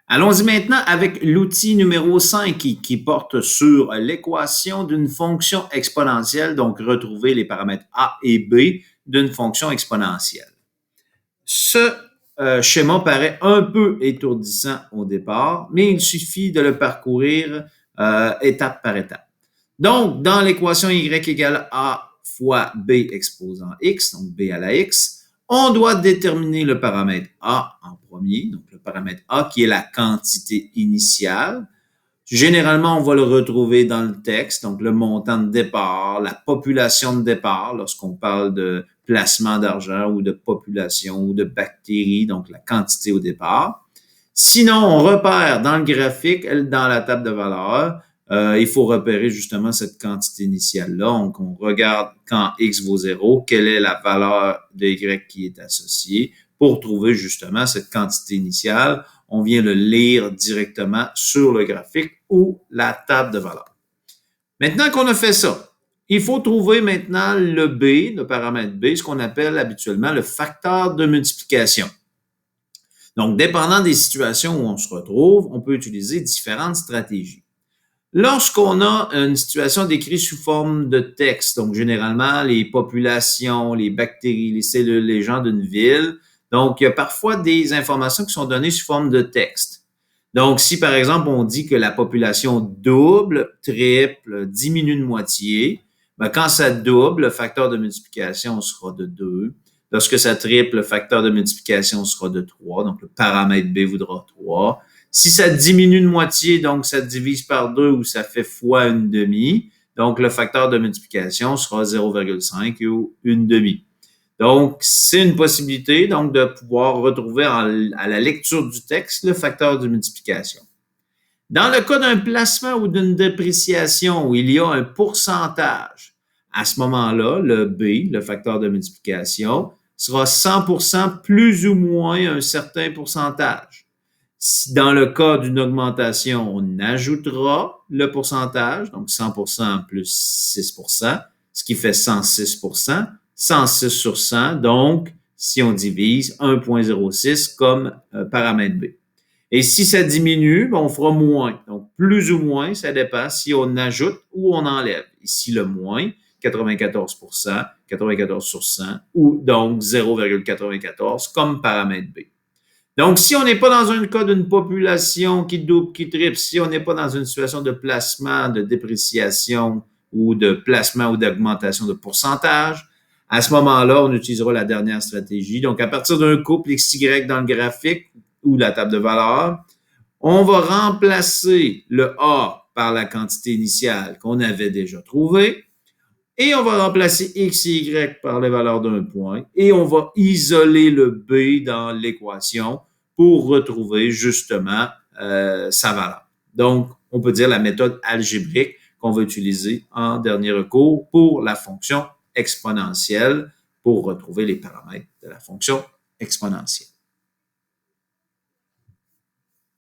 Allons-y maintenant avec l'outil numéro 5 qui porte sur l'équation d'une fonction exponentielle, donc retrouver les paramètres A et B d'une fonction exponentielle. Ce schéma paraît un peu étourdissant au départ, mais il suffit de le parcourir étape par étape. Donc, dans l'équation y égale A fois B exposant x, donc B à la x, on doit déterminer le paramètre A en premier, donc le paramètre A qui est la quantité initiale. Généralement, on va le retrouver dans le texte, donc le montant de départ, la population de départ, lorsqu'on parle de placement d'argent ou de population ou de bactéries, donc la quantité au départ. Sinon, on repère dans le graphique, dans la table de valeurs, il faut repérer justement cette quantité initiale-là. Donc, on regarde quand x vaut 0, quelle est la valeur de y qui est associée pour trouver justement cette quantité initiale. On vient le lire directement sur le graphique ou la table de valeurs. Maintenant qu'on a fait ça, il faut trouver maintenant le B, le paramètre B, ce qu'on appelle habituellement le facteur de multiplication. Donc, dépendant des situations où on se retrouve, on peut utiliser différentes stratégies. Lorsqu'on a une situation décrite sous forme de texte, donc généralement les populations, les bactéries, les cellules, les gens d'une ville, donc il y a parfois des informations qui sont données sous forme de texte. Donc, si par exemple on dit que la population double, triple, diminue de moitié, ben, quand ça double, le facteur de multiplication sera de 2. Lorsque ça triple, le facteur de multiplication sera de 3, donc le paramètre B voudra 3. Si ça diminue de moitié, donc ça divise par 2 ou ça fait fois une demi, donc le facteur de multiplication sera 0,5 ou une demi. Donc, c'est une possibilité donc de pouvoir retrouver à la lecture du texte le facteur de multiplication. Dans le cas d'un placement ou d'une dépréciation où il y a un pourcentage, à ce moment-là, le B, le facteur de multiplication, sera 100% plus ou moins un certain pourcentage. Si dans le cas d'une augmentation, on ajoutera le pourcentage, donc 100% plus 6%, ce qui fait 106%, 106 sur 100, donc si on divise 1,06 comme paramètre B. Et si ça diminue, on fera moins. Donc, plus ou moins, ça dépend si on ajoute ou on enlève. Ici, le moins, 94%, 94 sur 100, ou donc 0,94 comme paramètre B. Donc, si on n'est pas dans un cas d'une population qui double, qui triple, si on n'est pas dans une situation de placement, de dépréciation ou de placement ou d'augmentation de pourcentage, à ce moment-là, on utilisera la dernière stratégie. Donc, à partir d'un couple XY dans le graphique ou la table de valeurs, on va remplacer le A par la quantité initiale qu'on avait déjà trouvée. Et on va remplacer x et y par les valeurs d'un point et on va isoler le b dans l'équation pour retrouver justement sa valeur. Donc, on peut dire la méthode algébrique qu'on va utiliser en dernier recours pour la fonction exponentielle pour retrouver les paramètres de la fonction exponentielle.